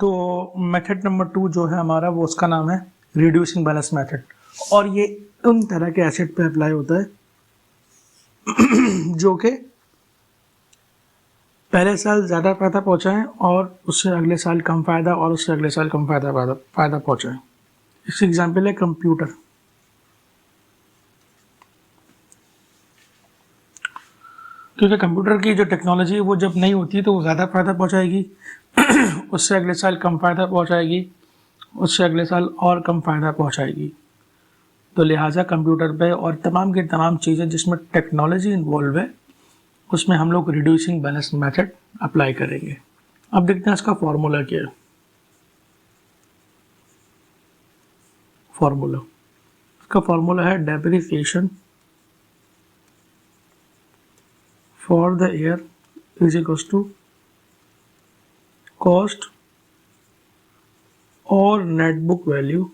तो method number 2 जो है हमारा वो उसका नाम है रिड्यूसिंग बैलेंस मेथड, और ये उन तरह के एसेट पे अप्लाई होता है जो कि पहले साल ज़्यादा फ़ायदा पहुँचाएँ और उससे अगले साल कम फ़ायदा और उससे अगले साल कम फ़ायदा पहुँचाएँ। इसका एग्जाम्पल है कंप्यूटर। क्योंकि कंप्यूटर की जो टेक्नोलॉजी है वो जब नहीं होती है तो वो ज़्यादा फ़ायदा पहुँचाएगी उससे अगले साल कम फ़ायदा पहुँचाएगी, उससे अगले साल और कम फ़ायदा पहुँचाएगी। तो लिहाजा कंप्यूटर पे और तमाम की तमाम चीज़ें जिसमें टेक्नोलॉजी इन्वॉल्व है उसमें हम लोग रिड्यूसिंग बैलेंस मेथड अप्लाई करेंगे। अब देखते हैं इसका फॉर्मूला क्या है। इसका फॉर्मूला है depreciation for the year is equals to cost और net book value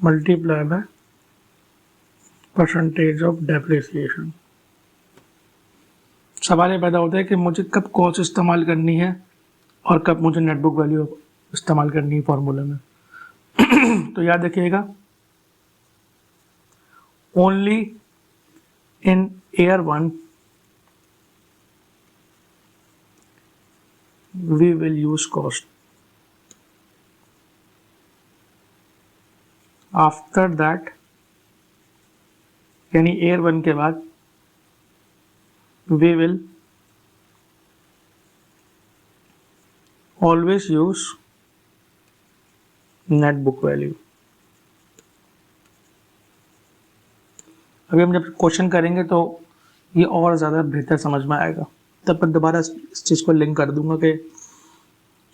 multiply by percentage of depreciation. सवाल ये पैदा होता है कि मुझे कब कॉस्ट इस्तेमाल करनी है और कब मुझे नेट बुक वैल्यू इस्तेमाल करनी है फॉर्मूले में। तो याद रखिएगा, only in year 1 we will use cost. After that, यानी ईयर 1 के बाद we will always use net book value. अभी हम जब क्वेश्चन करेंगे तो ये और ज़्यादा बेहतर समझ में आएगा, तब मैं दोबारा इस चीज़ को लिंक कर दूंगा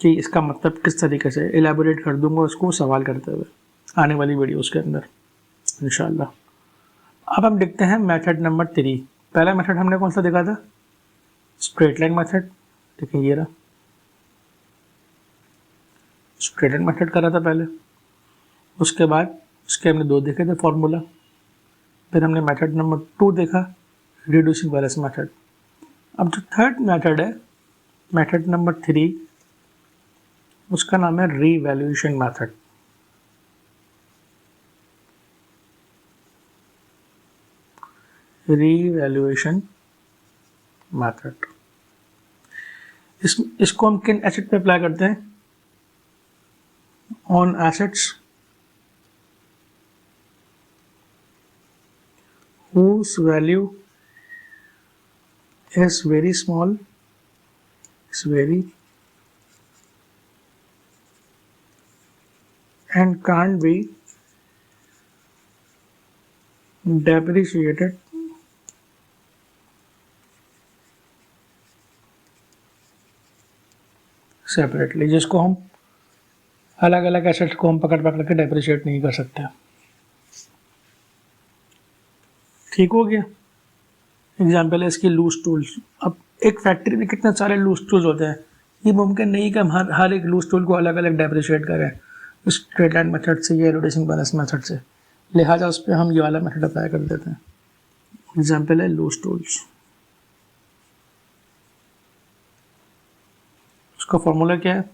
कि इसका मतलब किस तरीके से एलैबोरेट कर दूंगा उसको सवाल करते हुए आने वाली वीडियोस के अंदर इंशाल्लाह। अब हम देखते हैं मेथड नंबर 3। पहला मेथड हमने कौन सा देखा था? Straight line method. देखिए ये रहा, स्ट्रेट लाइन मेथड करा था पहले। उसके बाद उसके हमने 2 देखे थे फॉर्मूला। फिर हमने मेथड नंबर 2 देखा, रिड्यूसिंग बैलेंस मेथड। अब जो थर्ड मेथड है, मेथड नंबर 3, उसका नाम है रीवैल्यूएशन मेथड। रीवैल्यूएशन मेथड इसको हम किन एसेट पे अप्लाई करते हैं? On assets whose value is very small, and can't be depreciated separately, जिसको हम अलग अलग एसेट्स को हम पकड़ के डेप्रिशिएट नहीं कर सकते। ठीक हो गया। एग्जाम्पल है इसकी लूज टूल्स। अब एक फैक्ट्री में कितने सारे लूज टूल्स होते हैं, ये मुमकिन नहीं कि हम हर एक लूज टूल को अलग अलग डेप्रिशिएट करें स्ट्रेट लाइन मेथड से या रिड्यूसिंग बैलेंस मेथड से। लिहाजा उस पर हम ये वाला मेथड अप्लाई कर देते हैं। एग्जाम्पल है लूज टूल्स। उसका फॉर्मूला क्या है?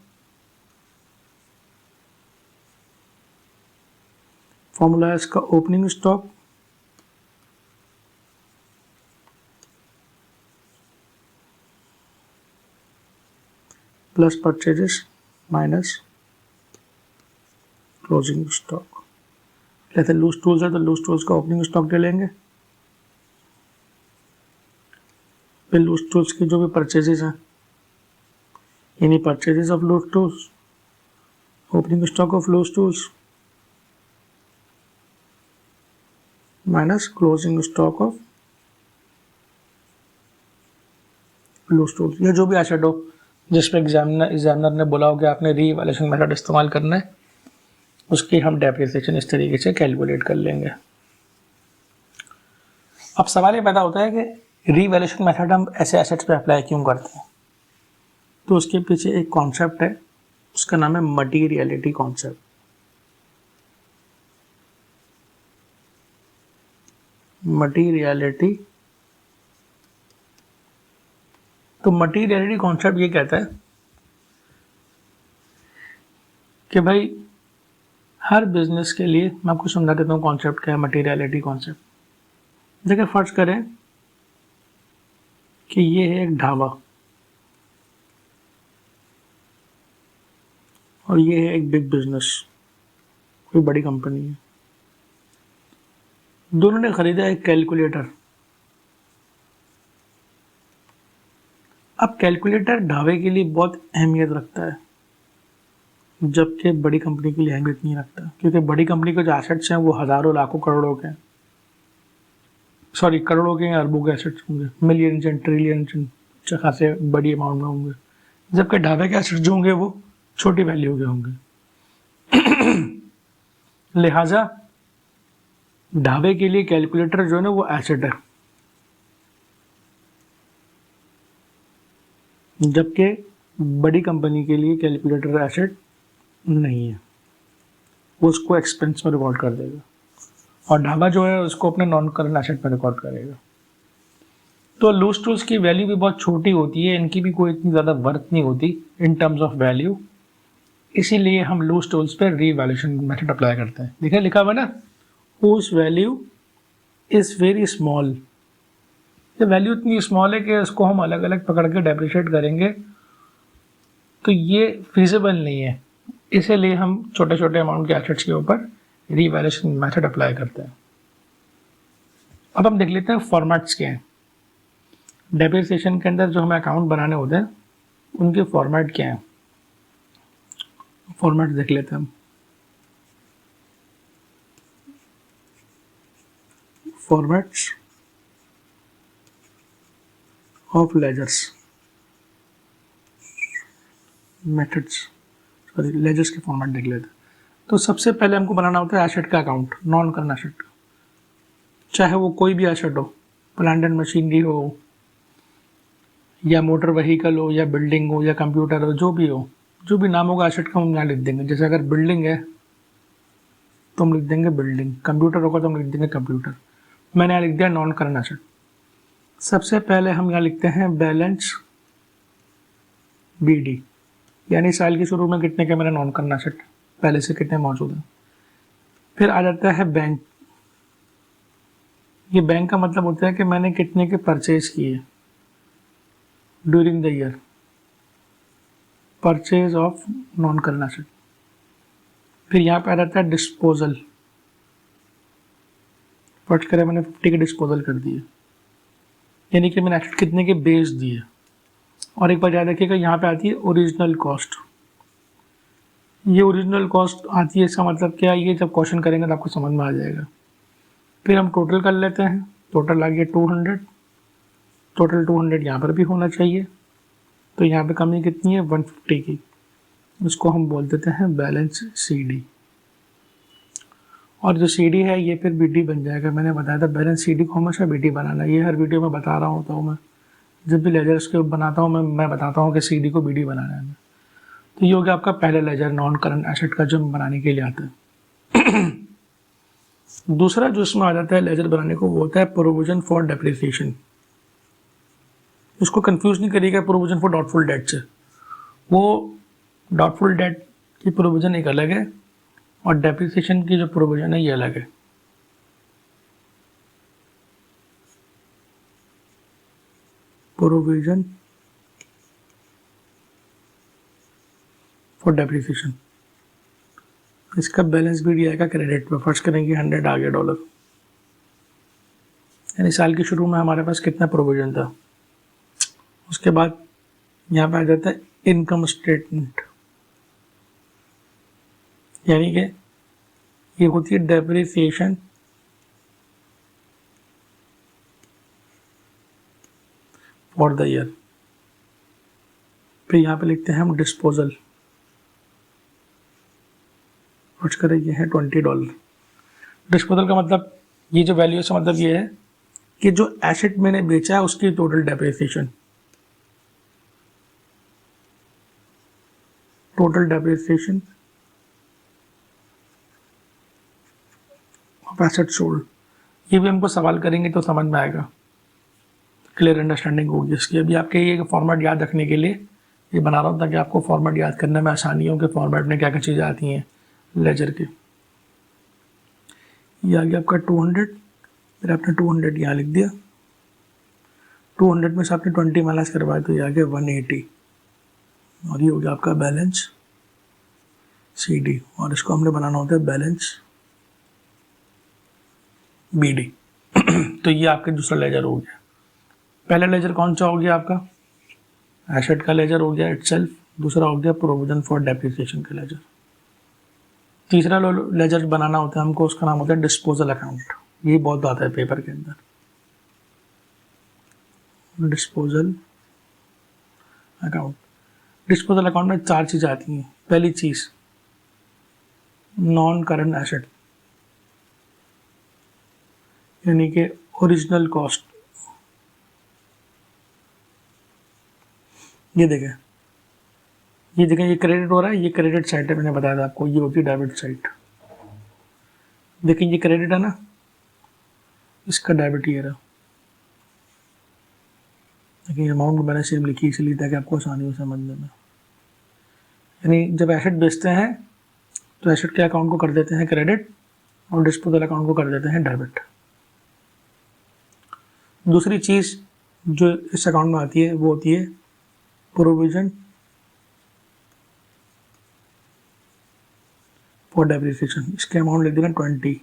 फॉर्मूला है इसका opening stock plus purchases minus closing stock. जैसे लूज टूल्स है तो लूज टूल्स का ओपनिंग स्टॉक ले लेंगे, फिर लूज टूल्स की जो भी परचेजेस हैं यानी purchases of loose tools, opening stock of loose tools minus closing stock of loose tools. ये जो भी एसेट हो जिस पे एग्जामिनर ने बोला हो कि आपने रीवैल्यूएशन मेथड इस्तेमाल करना है, उसकी हम डेप्रिसिएशन इस तरीके से कैलकुलेट कर लेंगे। अब सवाल ये पैदा होता है कि रीवैल्यूएशन मेथड हम ऐसे एसेट्स पे अप्लाई क्यों करते हैं? तो उसके पीछे एक कॉन्सेप्ट है, उसका नाम है मटीरियलिटी कॉन्सेप्ट। मटीरियलिटी तो मटीरियलिटी कॉन्सेप्ट ये कहता है कि भाई हर बिजनेस के लिए, मैं आपको समझा देता हूँ कॉन्सेप्ट क्या है मटीरियलिटी कॉन्सेप्ट। देखिए फर्ज करें कि ये है एक ढाबा और ये है एक बिग बिजनेस, कोई बड़ी कंपनी है। दोनों ने खरीदा एक कैलकुलेटर। अब कैलकुलेटर ढाबे के लिए बहुत अहमियत रखता है, जबकि बड़ी कंपनी के लिए अहमियत नहीं रखता, क्योंकि बड़ी कंपनी के जो एसेट्स हैं वो हज़ारों लाखों करोड़ों के, सॉरी करोड़ों के या अरबों के एसेट्स होंगे, मिलियंस एंड ट्रिलियंस अच्छे खासे बड़ी अमाउंट में होंगे, जबकि ढाबे के एसेट्स जो होंगे वो छोटी वैल्यू के होंगे। लिहाजा ढाबे के लिए कैलकुलेटर जो है ना वो एसेट है, जबकि बड़ी कंपनी के लिए कैलकुलेटर एसेट नहीं है, वो उसको एक्सपेंस में रिकॉर्ड कर देगा और ढाबा जो है उसको अपने नॉन करंट एसेट में रिकॉर्ड करेगा। तो लूज टूल्स की वैल्यू भी बहुत छोटी होती है, इनकी भी कोई इतनी ज़्यादा वर्थ नहीं होती इन टर्म्स ऑफ वैल्यू, इसीलिए हम लूज टूल्स पे रीवैल्यूएशन मेथड अप्लाई करते हैं। देखिए लिखा हुआ ना, whose value is very small। ये वैल्यू इतनी स्मॉल है कि इसको हम अलग अलग पकड़ के डेप्रिशिएट करेंगे तो ये फिजिबल नहीं है, इसीलिए हम छोटे छोटे अमाउंट के एसेट्स के ऊपर रीवैल्यूएशन मेथड अप्लाई करते हैं। अब हम देख लेते हैं फॉर्मेट्स क्या हैं। डेप्रिसिएशन के अंदर जो हमें अकाउंट बनाने होते हैं उनके फॉर्मेट क्या हैं, फॉर्मेट देख लेते हैं हम। Formats of ledgers, methods, sorry ledgers के फॉर्मेट देख लेते हैं। तो सबसे पहले हमको बनाना होता है एसेट का अकाउंट, नॉन करंट एसेट, चाहे वो कोई भी एसेट हो, प्लांट एंड मशीनरी हो या मोटर व्हीकल हो या बिल्डिंग हो या कंप्यूटर हो, जो भी हो, जो भी नाम होगा एसेट का हम यहाँ लिख देंगे। जैसे अगर बिल्डिंग है तो हम लिख देंगे बिल्डिंग, कंप्यूटर होगा तो हम लिख देंगे कंप्यूटर। मैंने यहाँ लिख दिया नॉन करंट एसेट। सबसे पहले हम यहाँ लिखते हैं बैलेंस बीडी, यानी साल के शुरू में कितने के मेरा नॉन करंट एसेट पहले से कितने मौजूद हैं। फिर आ जाता है बैंक। ये बैंक का मतलब होता है कि मैंने कितने के परचेज किए during the year, purchase of non current asset. फिर यहाँ पे आ जाता है डिस्पोजल, फर्स्ट करें मैंने 50 के डिस्पोजल कर दिए, यानी कि मैंने एसेट कितने के बेच दिए। और एक बार याद रखिएगा यहाँ पे आती है ओरिजिनल कॉस्ट। ये ओरिजिनल कॉस्ट आती है, इसका मतलब क्या है, ये जब क्वेश्चन करेंगे तो आपको समझ में आ जाएगा। फिर हम टोटल कर लेते हैं, टोटल आ गया 200, टोटल 200 यहाँ पर भी होना चाहिए, तो यहाँ पे कमी कितनी है 150 की, इसको हम बोल देते हैं बैलेंस CD। और जो CD है ये फिर BD बन जाएगा। मैंने बताया था बैलेंस CD को हमेशा BD बनाना, ये हर वीडियो में बता रहा होता हूँ मैं, जब भी लेजर्स के बताता हूँ मैं बताता हूँ कि CD को BD बनाना है। तो ये हो गया आपका पहला लेजर नॉन करंट एसेट का जो हम बनाने के लिए आता है। दूसरा जो इसमें आ जाता है लेजर बनाने को वो होता है प्रोविजन फॉर डेप्रिसिएशन। इसको कंफ्यूज नहीं करिएगा प्रोविजन फॉर डाउटफुल डेट से, वो डाउटफुल डेट की प्रोविजन एक अलग है और डेप्रिसिएशन की जो प्रोविजन है ये अलग है। प्रोविजन फॉर डेप्रिसिएशन, इसका बैलेंस भी दिया आएगा क्रेडिट में। फर्स्ट करेंगे 100 आ गया $, यानी साल के शुरू में हमारे पास कितना प्रोविजन था। उसके बाद यहाँ पे आ जाता है इनकम स्टेटमेंट, यानी कि ये होती है डेप्रिसिएशन फॉर द ईयर। फिर यहाँ पे लिखते हैं हम डिस्पोजल, कुछ करें ये है $20। डिस्पोजल का मतलब ये जो वैल्यू से मतलब ये है कि जो एसेट मैंने बेचा है उसकी total depreciation, total depreciation of asset sold. ये भी हमको सवाल करेंगे तो समझ में आएगा क्लियर अंडरस्टैंडिंग होगी इसकी। अभी आपके ये फॉर्मेट याद रखने के लिए ये बना रहा हूँ ताकि आपको फॉर्मेट याद करने में आसानी हो कि फॉर्मेट में क्या क्या चीज़ें आती हैं लेजर के। ये आ गया आपका 200, फिर आपने 200 यहाँ लिख दिया, 200 में से आपने 20 माइनस करवाया तो ये आ गया 180, और ये हो गया आपका बैलेंस CD, और इसको हमने बनाना होता है बैलेंस BD। तो ये आपके दूसरा लेजर हो गया। पहला लेजर कौन सा हो गया आपका, एसेट का लेजर हो गया इटसेल्फ, दूसरा हो गया प्रोविजन फॉर डेप्रिसिएशन का लेजर। तीसरा लेजर बनाना होता है हमको, उसका नाम होता है डिस्पोजल अकाउंट। ये बहुत आता है पेपर के अंदर। डिस्पोजल अकाउंट, डिस्पोजल अकाउंट में 4 चीज़ें आती हैं। पहली चीज़ नॉन करंट एसेट, यानी कि ओरिजिनल कॉस्ट। ये देखें ये क्रेडिट हो रहा है, ये क्रेडिट साइड है, मैंने बताया था आपको, ये होती है डेबिट साइड। देखिए ये क्रेडिट है ना, इसका डेबिट ये रहा। देखिए अमाउंट मैंने सेम लिखी इसलिए ताकि आपको आसानी हो समझने में। यानी जब एसेट बेचते हैं तो एसेट के अकाउंट को कर देते हैं क्रेडिट और डिस्पोजल अकाउंट को कर देते हैं डेबिट। दूसरी चीज़ जो इस अकाउंट में आती है वो होती है प्रोविजन फॉर डेप्रिसिएशन। इसके अमाउंट लिख देना 20।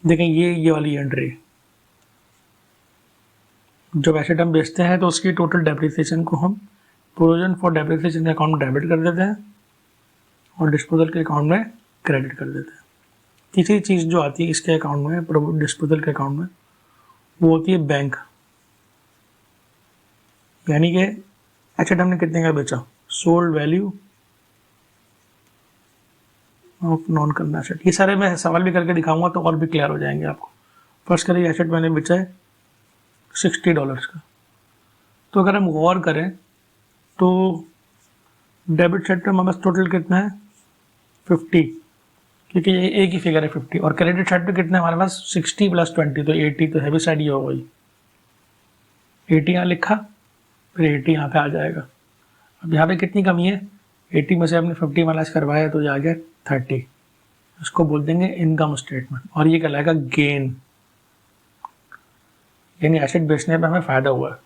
देखें ये वाली एंट्री, जब एसेट हम बेचते हैं तो उसकी टोटल डेप्रिसिएशन को हम प्रोविजन फॉर डेप्रिसिएशन के अकाउंट में डेबिट कर देते हैं और डिस्पोजल के अकाउंट में क्रेडिट कर देते हैं। तीसरी चीज़ जो आती है इसके अकाउंट में, डिस्पोजल के अकाउंट में, वो होती है बैंक। यानी कि एसेट हमने कितने का बेचा, sold value of non current asset. ये सारे मैं सवाल भी करके दिखाऊंगा तो और भी क्लियर हो जाएंगे आपको। फर्स्ट करिए एसेट मैंने बेचा है $60 का। तो अगर हम गौर करें तो डेबिट साइड पे हमारे पास टोटल कितना है 50, क्योंकि ये एक ही फिगर है 50, और क्रेडिट साइड पे कितना है हमारे पास 60 + 20 तो 80। तो हैवी साइड ये हो गई, 80 यहाँ लिखा, फिर 80 यहाँ पे आ जाएगा। अब यहाँ पे कितनी कमी है, 80 में से हमने 50 माइनस करवाया तो ये आ गया 30। इसको बोल देंगे इनकम स्टेटमेंट, और ये कहलाएगा गेन, यानी एसेट बेचने पे हमें फ़ायदा हुआ है।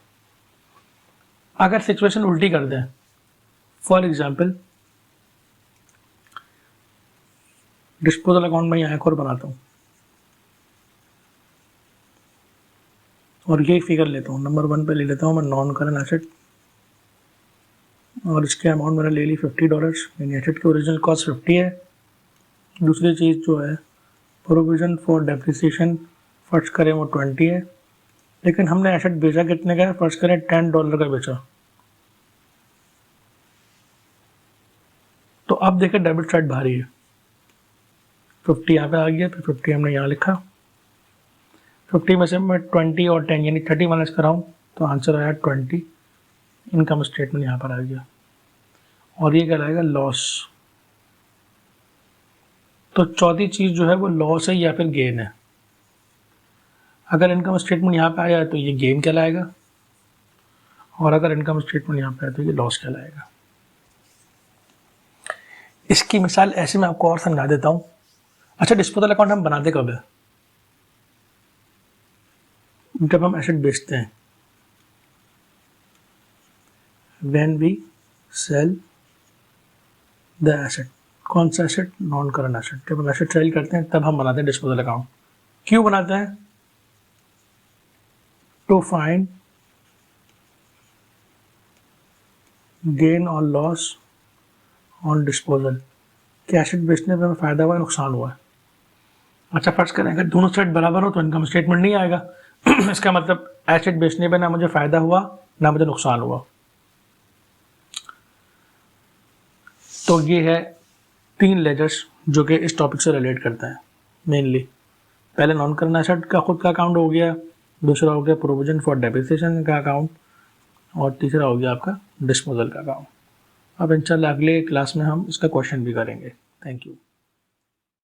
अगर सिचुएशन उल्टी कर दें, फॉर एग्जांपल डिस्पोजल अकाउंट में यहाँ एक और बनाता हूँ और ये फिगर लेता हूँ, नंबर 1 पे ले लेता हूँ मैं नॉन करंट एसेट, और इसके अमाउंट मैंने ले ली $50, यानी एसेट की ओरिजिनल कॉस्ट 50 है। दूसरी चीज़ जो है प्रोविजन फॉर डेप्रिसिएशन फर्स्ट करें वो 20 है, लेकिन हमने एसेट बेचा कितने का है, फर्स्ट करें $10 का बेचा। तो अब देखें डेबिट साइड भारी है, 50 यहाँ पे आ गया, फिर 50 हमने यहाँ लिखा। 50 में से मैं 20 और 10 यानी 30 माइनस कराऊँ तो आंसर आया 20। इनकम स्टेटमेंट यहाँ पर आ गया, और ये कहलाएगा लॉस। तो चौथी चीज़ जो है वो लॉस है या फिर गेन है। अगर इनकम स्टेटमेंट यहाँ पे आया तो ये गेन कहलाएगा, और अगर इनकम स्टेटमेंट यहाँ पे आया तो ये लॉस कहलाएगा। इसकी मिसाल ऐसे मैं आपको और समझा देता हूँ। अच्छा, डिस्पोजल अकाउंट हम बनाते कब है, जब हम एसेट बेचते हैं, when we sell the asset. कौन सा एसेट, नॉन करंट एसेट। जब हम एसेट सेल करते हैं तब हम बनाते हैं डिस्पोजल अकाउंट। क्यों बनाते हैं, टू फाइंड गेन और लॉस ऑन डिस्पोजल, कि एसेट बेचने में हमें फ़ायदा हुआ है नुकसान हुआ है। अच्छा, फर्ज करें अगर दोनों साइड बराबर हो तो इनकम स्टेटमेंट नहीं आएगा। इसका मतलब एसेट बेचने पे ना मुझे फ़ायदा हुआ ना मुझे नुकसान हुआ। तो ये है 3 लेजर्स जो कि इस टॉपिक से रिलेट करते हैं मेनली। पहले नॉन करंट एसेट का खुद का अकाउंट हो गया, दूसरा हो गया प्रोविजन फॉर डेप्रिसिएशन का अकाउंट, और तीसरा हो गया आपका डिस्पोजल का अकाउंट। अब इंशाल्लाह अगले क्लास में हम इसका क्वेश्चन भी करेंगे। Thank you.